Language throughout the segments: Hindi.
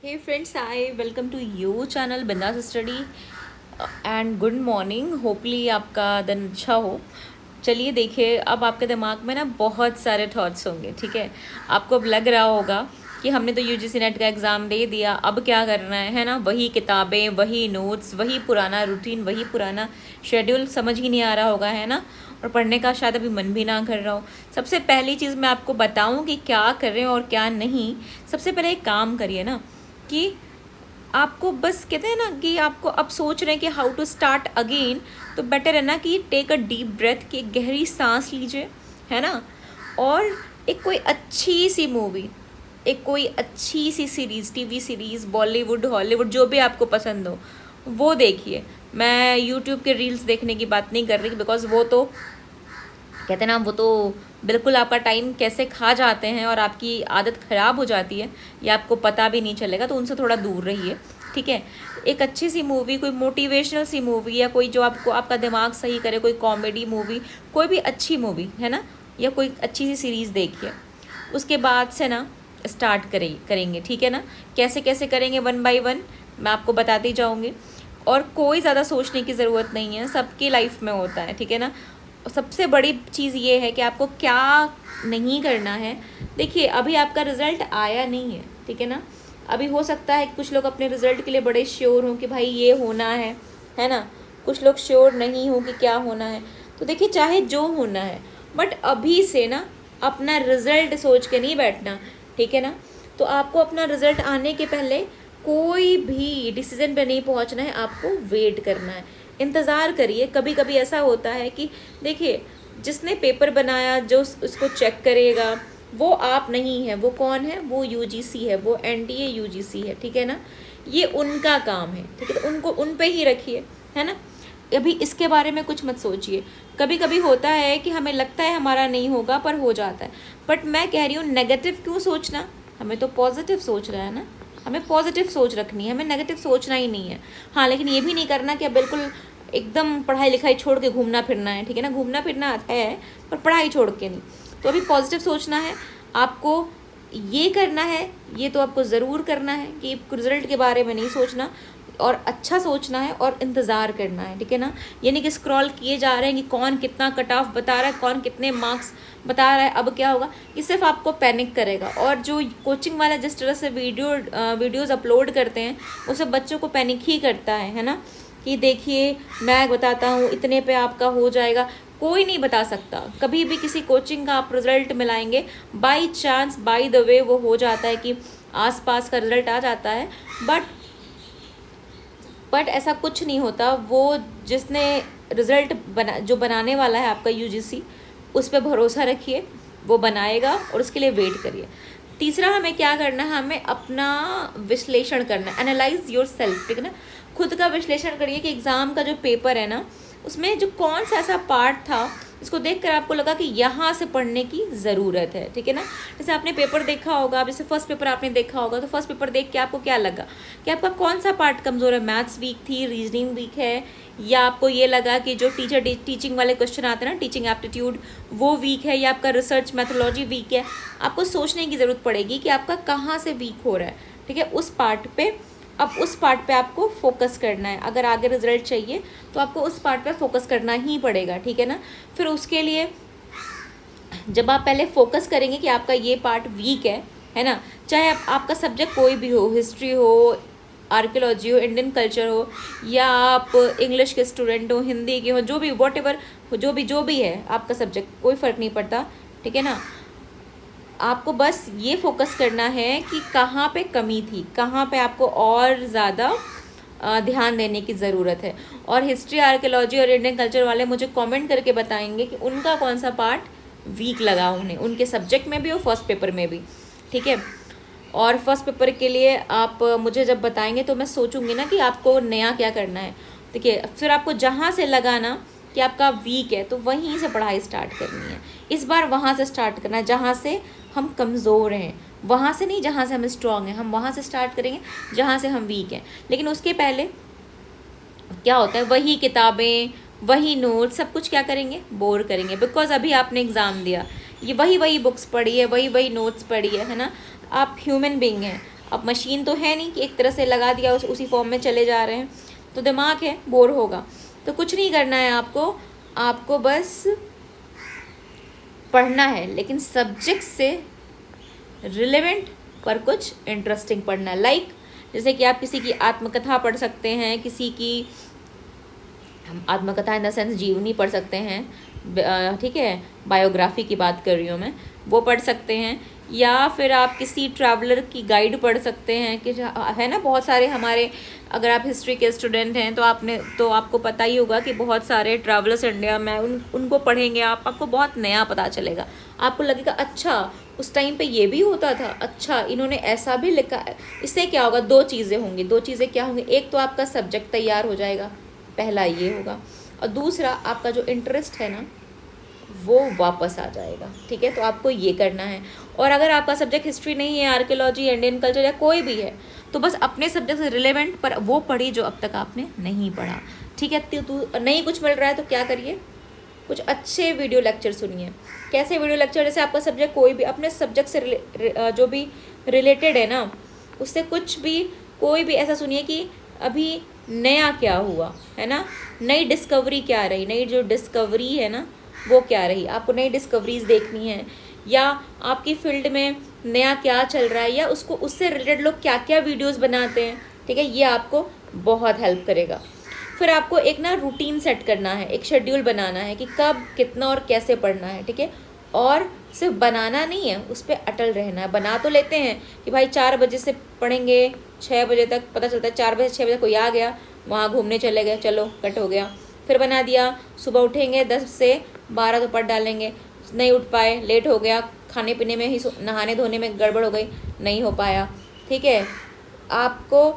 Hey friends, I welcome to you channel Bindaas study and good morning. Hopefully आपका दिन अच्छा हो। चलिए देखिए, अब आपके दिमाग में ना बहुत सारे थॉट्स होंगे, ठीक है। आपको अब लग रहा होगा कि हमने तो यूजीसी नेट का एग्ज़ाम दे दिया, अब क्या करना है ना। वही किताबें, वही नोट्स, वही पुराना रूटीन, वही पुराना शेड्यूल, समझ ही नहीं आ रहा होगा, है ना। और पढ़ने का शायद अभी मन भी ना कर रहा हो। सबसे पहली चीज़ मैं आपको बताऊं कि क्या करें और क्या नहीं। सबसे पहले एक काम करिए ना कि आपको बस कहते हैं ना कि आपको अब सोच रहे हैं कि हाउ टू स्टार्ट अगेन, तो बेटर है ना कि टेक अ डीप ब्रेथ, की गहरी सांस लीजिए, है ना। और एक कोई अच्छी सी मूवी, एक कोई अच्छी सी series, TV series, Bollywood, Hollywood, जो भी आपको पसंद हो वो देखिए। मैं यूट्यूब के रील्स देखने की बात नहीं कर रही, बिकॉज वो तो कहते हैं ना, वो तो बिल्कुल आपका टाइम कैसे खा जाते हैं और आपकी आदत ख़राब हो जाती है, ये आपको पता भी नहीं चलेगा, तो उनसे थोड़ा दूर रहिए, ठीक है। एक अच्छी सी मूवी, कोई मोटिवेशनल सी मूवी, या कोई जो आपको आपका दिमाग सही करे, कोई कॉमेडी मूवी, कोई भी अच्छी मूवी, है ना, या कोई अच्छी सी सीरीज़ देखिए। उसके बाद से ना स्टार्ट करेंगे, ठीक है ना। कैसे कैसे करेंगे, वन बाय वन मैं आपको बताती जाऊँगी। और कोई ज़्यादा सोचने की ज़रूरत नहीं है, सबकी लाइफ में होता है, ठीक है ना। सबसे बड़ी चीज़ ये है कि आपको क्या नहीं करना है। देखिए, अभी आपका रिज़ल्ट आया नहीं है, ठीक है ना। अभी हो सकता है कि कुछ लोग अपने रिज़ल्ट के लिए बड़े श्योर हों कि भाई ये होना है ना। कुछ लोग श्योर नहीं हों कि क्या होना है। तो देखिए, चाहे जो होना है, बट अभी से ना अपना रिज़ल्ट सोच के नहीं बैठना, ठीक है ना। तो आपको अपना रिज़ल्ट आने के पहले कोई भी डिसीजन पे नहीं पहुंचना है, आपको वेट करना है, इंतज़ार करिए। कभी कभी ऐसा होता है कि देखिए, जिसने पेपर बनाया, जो उसको चेक करेगा, वो आप नहीं है। वो कौन है? वो यूजीसी है, वो एनटीए यूजीसी है, ठीक है ना। ये उनका काम है, ठीक है। तो उनको उन पे ही रखिए, है ना। अभी इसके बारे में कुछ मत सोचिए। कभी कभी होता है कि हमें लगता है हमारा नहीं होगा, पर हो जाता है। बट मैं कह रही हूँ, नेगेटिव क्यों सोचना, हमें तो पॉजिटिव सोच रहा है ना। हमें पॉजिटिव सोच रखनी है, हमें नेगेटिव सोचना ही नहीं है। हाँ, लेकिन ये भी नहीं करना कि अब बिल्कुल एकदम पढ़ाई लिखाई छोड़ के घूमना फिरना है, ठीक है ना। घूमना फिरना है, पर पढ़ाई छोड़ के नहीं। तो अभी पॉजिटिव सोचना है आपको, ये करना है, ये तो आपको ज़रूर करना है कि रिजल्ट के बारे में नहीं सोचना, और अच्छा सोचना है और इंतज़ार करना है, ठीक है ना। ये नहीं कि स्क्रॉल किए जा रहे हैं कि कौन कितना कट ऑफ बता रहा है, कौन कितने मार्क्स बता रहा है, अब क्या होगा। ये सिर्फ आपको पैनिक करेगा। और जो कोचिंग वाला जिस तरह से वीडियोज़ अपलोड करते हैं, वो सब बच्चों को पैनिक ही करता है ना। कि देखिए, मैं बताता हूँ इतने पे आपका हो जाएगा। कोई नहीं बता सकता, कभी भी किसी कोचिंग का आप रिजल्ट मिलाएंगे, by chance, by the way वो हो जाता है कि आसपास का रिजल्ट आ जाता है। बट ऐसा कुछ नहीं होता। वो जिसने रिजल्ट जो बनाने वाला है आपका यूजीसी, उस पर भरोसा रखिए, वो बनाएगा, और उसके लिए वेट करिए। तीसरा, हमें क्या करना है, हमें अपना विश्लेषण करना है, एनालाइज योर सेल्फ, ठीक है ना। खुद का विश्लेषण करिए कि एग्ज़ाम का जो पेपर है ना, उसमें जो कौन सा ऐसा पार्ट था इसको देखकर आपको लगा कि यहाँ से पढ़ने की ज़रूरत है, ठीक है ना। जैसे आपने पेपर देखा होगा, जैसे फर्स्ट पेपर आपने देखा होगा, तो फर्स्ट पेपर देख के आपको क्या लगा कि आपका कौन सा पार्ट कमज़ोर है। मैथ्स वीक थी, रीजनिंग वीक है, या आपको ये लगा कि जो टीचिंग वाले क्वेश्चन आते हैं ना, टीचिंग एप्टीट्यूड, वो वीक है, या आपका रिसर्च मैथोलॉजी वीक है। आपको सोचने की ज़रूरत पड़ेगी कि आपका कहाँ से वीक हो रहा है, ठीक है, उस पार्ट पे। अब उस पार्ट पे आपको फोकस करना है। अगर आगे रिजल्ट चाहिए तो आपको उस पार्ट पे फोकस करना ही पड़ेगा, ठीक है ना। फिर उसके लिए जब आप पहले फोकस करेंगे कि आपका ये पार्ट वीक है ना, चाहे आपका सब्जेक्ट कोई भी हो, हिस्ट्री हो, आर्कियोलॉजी हो, इंडियन कल्चर हो, या आप इंग्लिश के स्टूडेंट हो, हिंदी के हो, जो भी वॉट एवर, जो भी है आपका सब्जेक्ट, कोई फ़र्क नहीं पड़ता, ठीक है ना। आपको बस ये फोकस करना है कि कहाँ पे कमी थी, कहाँ पे आपको और ज़्यादा ध्यान देने की ज़रूरत है। और हिस्ट्री, आर्कियोलॉजी और इंडियन कल्चर वाले मुझे कमेंट करके बताएंगे कि उनका कौन सा पार्ट वीक लगा उन्हें, उनके सब्जेक्ट में भी और फर्स्ट पेपर में भी, ठीक है। और फर्स्ट पेपर के लिए आप मुझे जब बताएंगे तो मैं सोचूंगी ना कि आपको नया क्या करना है। देखिए, फिर आपको जहाँ से लगा ना कि आपका वीक है, तो वहीं से पढ़ाई स्टार्ट करनी है। इस बार वहाँ से स्टार्ट करना है जहाँ से हम कमज़ोर हैं, वहाँ से नहीं जहाँ से हम स्ट्रांग हैं। हम वहाँ से स्टार्ट करेंगे जहाँ से हम वीक हैं। लेकिन उसके पहले क्या होता है, वही किताबें, वही नोट्स, सब कुछ क्या करेंगे, बोर करेंगे। बिकॉज अभी आपने एग्ज़ाम दिया, ये वही बुक्स पढ़ी है, वही नोट्स पढ़ी है ना। आप ह्यूमन बीइंग हैं, अब मशीन तो है नहीं कि एक तरह से लगा दिया उसी फॉर्म में चले जा रहे हैं, तो दिमाग है, बोर होगा। तो कुछ नहीं करना है आपको बस पढ़ना है, लेकिन सब्जेक्ट से रिलेवेंट पर कुछ इंटरेस्टिंग पढ़ना। लाइक जैसे कि आप किसी की आत्मकथा पढ़ सकते हैं, किसी की आत्मकथा इन द सेंस जीवनी पढ़ सकते हैं, ठीक है, बायोग्राफी की बात कर रही हूँ मैं, वो पढ़ सकते हैं। या फिर आप किसी ट्रैवलर की गाइड पढ़ सकते हैं कि है ना, बहुत सारे हमारे, अगर आप हिस्ट्री के स्टूडेंट हैं तो आपको पता ही होगा कि बहुत सारे ट्रैवलर्स इंडिया में उनको पढ़ेंगे आपको बहुत नया पता चलेगा। आपको लगेगा अच्छा उस टाइम पे ये भी होता था, अच्छा इन्होंने ऐसा भी लिखा है। इससे क्या होगा, दो चीज़ें क्या होंगी, एक तो आपका सब्जेक्ट तैयार हो जाएगा, पहला ये होगा, और दूसरा आपका जो इंटरेस्ट है ना वो वापस आ जाएगा। ठीक है, तो आपको ये करना है। और अगर आपका सब्जेक्ट हिस्ट्री नहीं है, आर्कियोलॉजी, इंडियन कल्चर या कोई भी है, तो बस अपने सब्जेक्ट से रिलेवेंट पर वो पढ़ी जो अब तक आपने नहीं पढ़ा। ठीक है, तो नहीं कुछ मिल रहा है तो क्या करिए, कुछ अच्छे वीडियो लेक्चर सुनिए। कैसे वीडियो लेक्चर, जैसे आपका सब्जेक्ट कोई भी, अपने सब्जेक्ट से जो भी रिलेटेड है ना, उससे कुछ भी कोई भी ऐसा सुनिए कि अभी नया क्या हुआ है ना, नई डिस्कवरी क्या रही, नई जो डिस्कवरी है ना वो क्या रही, आपको नई डिस्कवरीज देखनी है, या आपकी फील्ड में नया क्या चल रहा है, या उससे रिलेटेड लोग क्या क्या वीडियोस बनाते हैं। ठीक है, ये आपको बहुत हेल्प करेगा। फिर आपको एक ना रूटीन सेट करना है, एक शेड्यूल बनाना है कि कब कितना और कैसे पढ़ना है। ठीक है, और सिर्फ बनाना नहीं है, उस पर अटल रहना है। बना तो लेते हैं कि भाई 4 बजे से पढ़ेंगे 6 बजे तक, पता चलता है 4 बजे 6 बजे कोई आ गया, वहाँ घूमने चले गए, चलो कट हो गया। फिर बना दिया सुबह उठेंगे 10 से 12 तो पढ़ डालेंगे, नहीं उठ पाए, लेट हो गया, खाने पीने में ही नहाने धोने में गड़बड़ हो गई, नहीं हो पाया। ठीक है, आपको,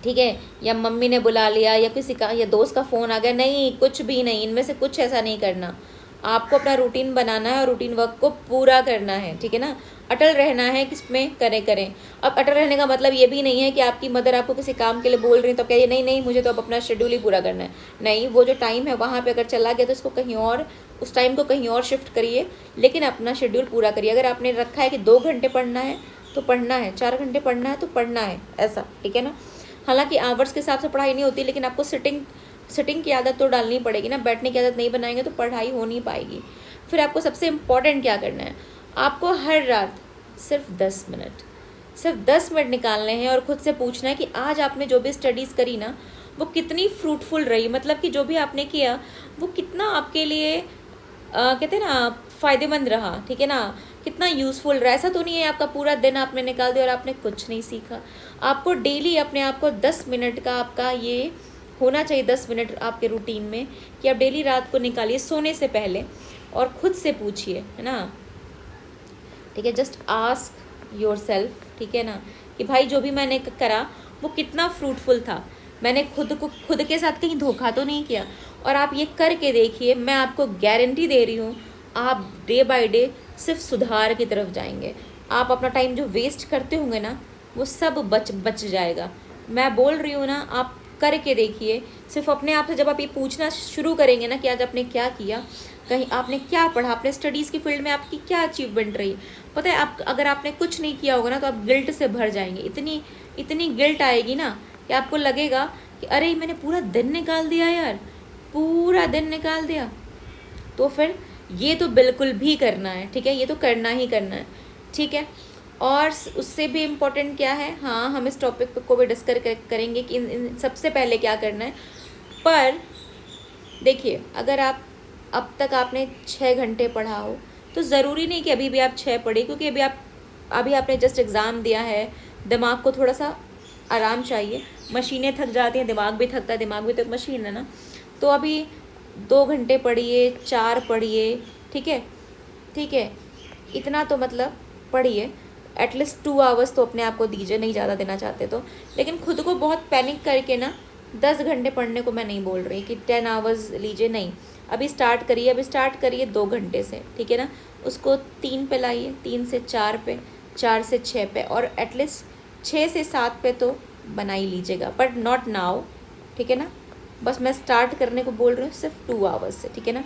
ठीक है, या मम्मी ने बुला लिया, या किसी का, या दोस्त का फ़ोन आ गया, नहीं, कुछ भी नहीं, इनमें से कुछ ऐसा नहीं करना। आपको अपना रूटीन बनाना है और रूटीन वर्क को पूरा करना है। ठीक है ना, अटल रहना है, किसमें करें। अब अटल रहने का मतलब ये भी नहीं है कि आपकी मदर आपको किसी काम के लिए बोल रही है तो कहिए नहीं नहीं मुझे तो अब अपना शेड्यूल ही पूरा करना है। नहीं, वो जो टाइम है वहाँ पे अगर चला गया तो इसको कहीं और, उस टाइम को कहीं और शिफ्ट करिए, लेकिन अपना शेड्यूल पूरा करिए। अगर आपने रखा है कि 2 घंटे पढ़ना है तो पढ़ना है, 4 घंटे पढ़ना है तो पढ़ना है, ऐसा। ठीक है ना, हालांकि आवर्स के हिसाब से पढ़ाई नहीं होती, लेकिन आपको सिटिंग की आदत तो डालनी पड़ेगी ना, बैठने की आदत नहीं बनाएंगे तो पढ़ाई हो नहीं पाएगी। फिर आपको सबसे इम्पॉर्टेंट क्या करना है, आपको हर रात सिर्फ 10 मिनट निकालने हैं और खुद से पूछना है कि आज आपने जो भी स्टडीज़ करी ना वो कितनी फ्रूटफुल रही, मतलब कि जो भी आपने किया वो कितना आपके लिए कहते हैं ना फ़ायदेमंद रहा। ठीक है ना, कितना यूज़फुल रहा। ऐसा तो नहीं है आपका पूरा दिन आपने निकाल दिया और आपने कुछ नहीं सीखा। आपको डेली अपने आप को 10 मिनट का आपका ये होना चाहिए, 10 मिनट आपके रूटीन में, कि आप डेली रात को निकालिए सोने से पहले और खुद से पूछिए, है ना। ठीक है, जस्ट आस्क योर सेल्फ, ठीक है ना, कि भाई जो भी मैंने करा वो कितना फ्रूटफुल था, मैंने खुद के साथ कहीं धोखा तो नहीं किया। और आप ये करके देखिए, मैं आपको गारंटी दे रही हूँ, आप डे बाय डे सिर्फ सुधार की तरफ जाएंगे। आप अपना टाइम जो वेस्ट करते होंगे ना वो सब बच जाएगा। मैं बोल रही हूँ ना, आप करके देखिए। सिर्फ अपने आप से जब आप ये पूछना शुरू करेंगे ना कि आज आपने क्या किया, कहीं आपने क्या पढ़ा, अपने स्टडीज़ की फील्ड में आपकी क्या अचीवमेंट रही, पता है आप, अगर आपने कुछ नहीं किया होगा ना तो आप गिल्ट से भर जाएंगे। इतनी गिल्ट आएगी ना कि आपको लगेगा कि अरे मैंने पूरा दिन निकाल दिया यार, पूरा दिन निकाल दिया। तो फिर ये तो बिल्कुल भी करना है। ठीक है, ये तो करना ही करना है। ठीक है, और उससे भी इम्पोर्टेंट क्या है, हाँ हम इस टॉपिक को भी डिस्कस करेंगे कि इन सबसे पहले क्या करना है। पर देखिए, अगर आप अब तक आपने 6 घंटे पढ़ा हो तो ज़रूरी नहीं कि अभी भी आप 6 पढ़े, क्योंकि अभी आपने जस्ट एग्ज़ाम दिया है, दिमाग को थोड़ा सा आराम चाहिए। मशीनें थक जाती हैं, दिमाग भी थकता है, दिमाग भी तो एक मशीन है ना। तो अभी 2 घंटे पढ़िए, 4 पढ़िए, ठीक है, इतना तो मतलब पढ़िए। एटलीस्ट 2 आवर्स तो अपने आप को दीजिए, नहीं ज़्यादा देना चाहते तो। लेकिन खुद को बहुत पैनिक करके ना 10 घंटे पढ़ने को मैं नहीं बोल रही कि 10 आवर्स लीजिए, नहीं। अभी स्टार्ट करिए 2 घंटे से, ठीक है ना। उसको 3 पे लाइए, 3 से 4 पे, 4 से 6 पे, और एटलीस्ट 6 से 7 पे तो बना ही लीजिएगा, बट नॉट नाउ। ठीक है ना, बस मैं स्टार्ट करने को बोल रही हूँ सिर्फ 2 आवर्स से। ठीक है ना,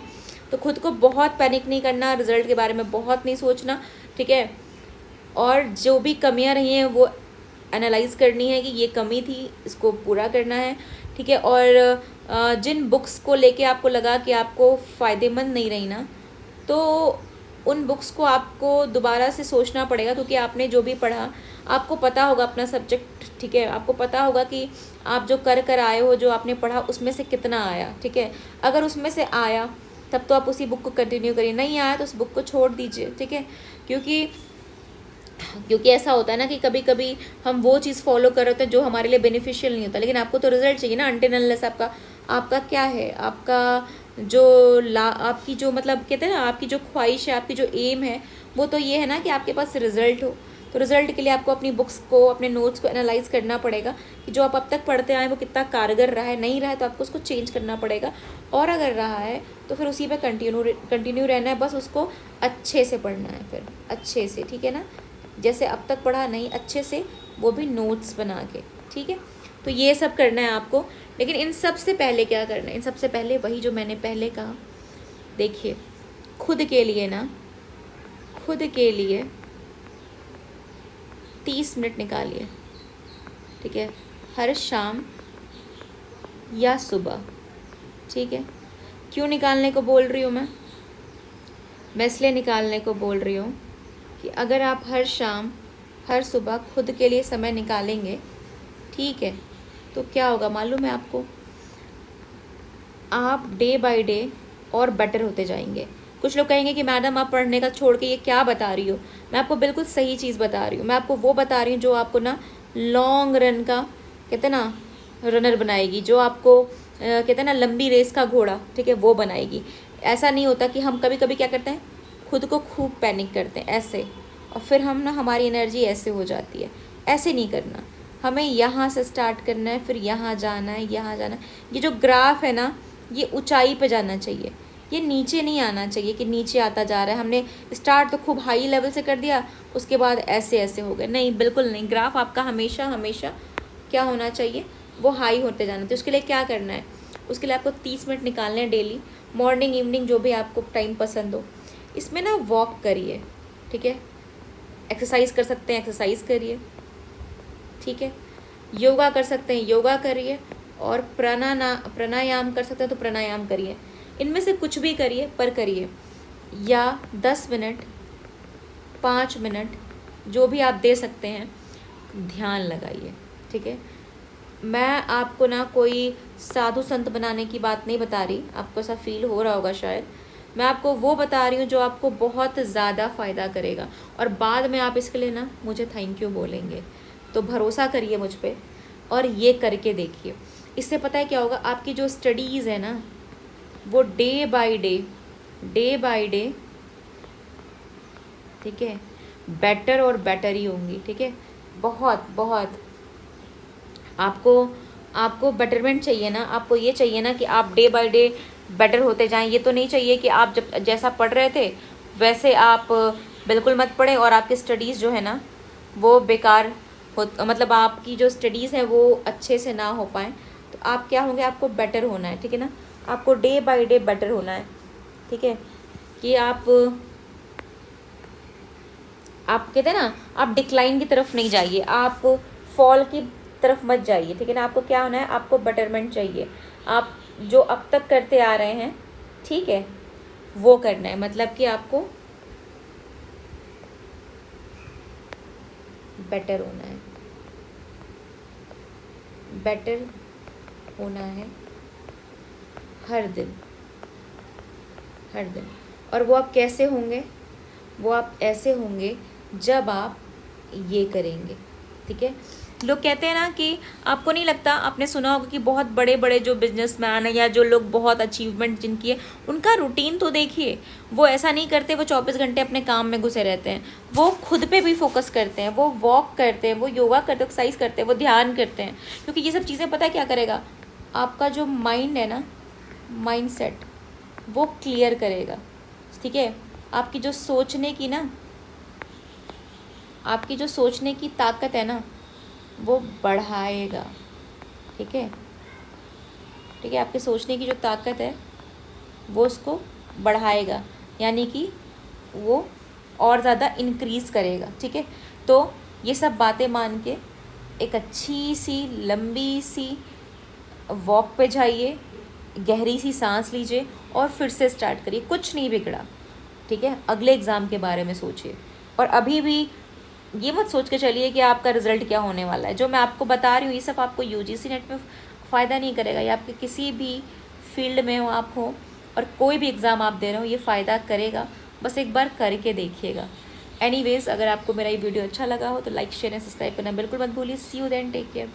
तो खुद को बहुत पैनिक नहीं करना, रिजल्ट के बारे में बहुत नहीं सोचना। ठीक है, और जो भी कमियां रही हैं वो एनालाइज करनी है कि ये कमी थी, इसको पूरा करना है, ठीक है। और जिन बुक्स को लेके आपको लगा कि आपको फ़ायदेमंद नहीं रही ना, तो उन बुक्स को आपको दोबारा से सोचना पड़ेगा, क्योंकि आपने जो भी पढ़ा आपको पता होगा अपना सब्जेक्ट, ठीक है। आपको पता होगा कि आप जो कर आए हो, जो आपने पढ़ा उसमें से कितना आया, ठीक है। अगर उसमें से आया तब तो आप उसी बुक को कंटिन्यू करिए, नहीं आया तो उस बुक को छोड़ दीजिए, ठीक है। क्योंकि ऐसा होता है ना कि कभी कभी हम वो चीज़ फॉलो कर रहे होते हैं जो हमारे लिए बेनिफिशियल नहीं होता, लेकिन आपको तो रिजल्ट चाहिए ना, अनटिल अनलेस आपका क्या है, आपका जो आपकी जो मतलब कहते हैं ना, आपकी जो ख्वाहिश है, आपकी जो एम है, वो तो ये है ना कि आपके पास रिजल्ट हो। तो रिजल्ट के लिए आपको अपनी बुक्स को, अपने नोट्स को एनालाइज करना पड़ेगा कि जो आप अब तक पढ़ते आए वो कितना कारगर रहा है, नहीं रहा है तो आपको उसको चेंज करना पड़ेगा, और अगर रहा है तो फिर उसी पे कंटिन्यू रहना है, बस उसको अच्छे से पढ़ना है, फिर अच्छे से, ठीक है ना। जैसे अब तक पढ़ा नहीं, अच्छे से, वो भी नोट्स बना के, ठीक है। तो ये सब करना है आपको। लेकिन इन सब से पहले क्या करना है, इन सब से पहले वही जो मैंने पहले कहा, देखिए खुद के लिए ना, खुद के लिए 30 मिनट निकालिए, ठीक है, हर शाम या सुबह, ठीक है। क्यों निकालने को बोल रही हूँ मैं इसलिए निकालने को बोल रही हूँ कि अगर आप हर शाम हर सुबह खुद के लिए समय निकालेंगे, ठीक है, तो क्या होगा मालूम है आपको, आप डे बाय डे और बेटर होते जाएंगे। कुछ लोग कहेंगे कि मैडम आप पढ़ने का छोड़ के ये क्या बता रही हो, मैं आपको बिल्कुल सही चीज़ बता रही हूँ। मैं आपको वो बता रही हूँ जो आपको ना लॉन्ग रन का, कहते हैं ना, रनर बनाएगी, जो आपको कहते हैं ना लंबी रेस का घोड़ा, ठीक है, वो बनाएगी। ऐसा नहीं होता कि हम कभी कभी क्या करते हैं, खुद को खूब पैनिक करते हैं ऐसे, और फिर हम ना, हमारी एनर्जी ऐसे हो जाती है। ऐसे नहीं करना, हमें यहाँ से स्टार्ट करना है, फिर यहाँ जाना है, यहाँ जाना है। ये जो ग्राफ है ना, ये ऊंचाई पे जाना चाहिए, ये नीचे नहीं आना चाहिए कि नीचे आता जा रहा है। हमने स्टार्ट तो खूब हाई लेवल से कर दिया, उसके बाद ऐसे ऐसे हो गए, नहीं, बिल्कुल नहीं। ग्राफ आपका हमेशा हमेशा क्या होना चाहिए, वो हाई होते जाना। तो उसके लिए क्या करना है, उसके लिए आपको 30 मिनट निकालने हैं डेली, मॉर्निंग इवनिंग जो भी आपको टाइम पसंद हो। इसमें ना वॉक करिए, ठीक है, एक्सरसाइज कर सकते हैं एक्सरसाइज करिए, ठीक है, योगा कर सकते हैं योगा करिए, और प्राणायाम कर सकते हैं तो प्राणायाम करिए। इनमें से कुछ भी करिए, पर करिए। या 10 मिनट 5 मिनट जो भी आप दे सकते हैं, ध्यान लगाइए, ठीक है। मैं आपको ना कोई साधु संत बनाने की बात नहीं बता रही, आपको ऐसा फील हो रहा होगा शायद। मैं आपको वो बता रही हूँ जो आपको बहुत ज़्यादा फ़ायदा करेगा, और बाद में आप इसके लिए ना मुझे थैंक यू बोलेंगे। तो भरोसा करिए मुझ पर और ये करके देखिए। इससे पता है क्या होगा, आपकी जो स्टडीज़ है ना, वो डे बाय डे, ठीक है, बेटर और बेटर ही होंगी, ठीक है। बहुत बहुत आपको बेटरमेंट चाहिए ना, आपको ये चाहिए ना कि आप डे बाय डे बेटर होते जाएं। ये तो नहीं चाहिए कि आप जब जैसा पढ़ रहे थे वैसे आप बिल्कुल मत पढ़ें और आपकी स्टडीज़ जो है ना वो बेकार हो, मतलब आपकी जो स्टडीज़ है वो अच्छे से ना हो पाएँ। तो आप क्या होंगे, आपको बेटर होना है, ठीक है ना, आपको डे बाय डे बेटर होना है, ठीक है। कि आप कहते हैं ना, आप डिक्लाइन की तरफ नहीं जाइए, आप फॉल की तरफ मत जाइए, ठीक है ना। आपको क्या होना है, आपको बेटरमेंट चाहिए। आप जो अब तक करते आ रहे हैं, ठीक है, वो करना है। मतलब कि आपको बेटर होना है, बेटर होना है हर दिन हर दिन। और वो आप कैसे होंगे, वो आप ऐसे होंगे जब आप ये करेंगे, ठीक है। लोग कहते हैं ना कि आपको नहीं लगता, आपने सुना होगा कि बहुत बड़े बड़े जो बिजनेसमैन हैं या जो लोग बहुत अचीवमेंट जिनकी है, उनका रूटीन तो देखिए, वो ऐसा नहीं करते वो 24 घंटे अपने काम में घुसे रहते हैं। वो खुद पे भी फोकस करते हैं, वो वॉक करते हैं, वो योगा करते हैं, एक्सरसाइज करते हैं, वो ध्यान करते हैं। क्योंकि ये सब चीज़ें पता है क्या करेगा, आपका जो माइंड है ना, माइंड सेट, वो क्लियर करेगा, ठीक है। आपकी जो सोचने की ना, आपकी जो सोचने की ताकत है ना, वो बढ़ाएगा, ठीक है, ठीक है। आपके सोचने की जो ताकत है वो उसको बढ़ाएगा, यानी कि वो और ज़्यादा इंक्रीज़ करेगा, ठीक है। तो ये सब बातें मान के एक अच्छी सी लंबी सी वॉक पे जाइए, गहरी सी सांस लीजिए और फिर से स्टार्ट करिए। कुछ नहीं बिगड़ा, ठीक है। अगले एग्ज़ाम के बारे में सोचिए और अभी भी ये मत सोच के चलिए कि आपका रिज़ल्ट क्या होने वाला है। जो मैं आपको बता रही हूँ ये सब आपको यूजीसी नेट में फ़ायदा नहीं करेगा। ये आपके किसी भी फील्ड में हो आप हो और कोई भी एग्ज़ाम आप दे रहे हो, ये फ़ायदा करेगा। बस एक बार करके देखिएगा। एनीवेज़, अगर आपको मेरा ये वीडियो अच्छा लगा हो तो लाइक शेयर एंड सब्सक्राइब करना बिल्कुल मत भूलिए। See you then, take care, bye.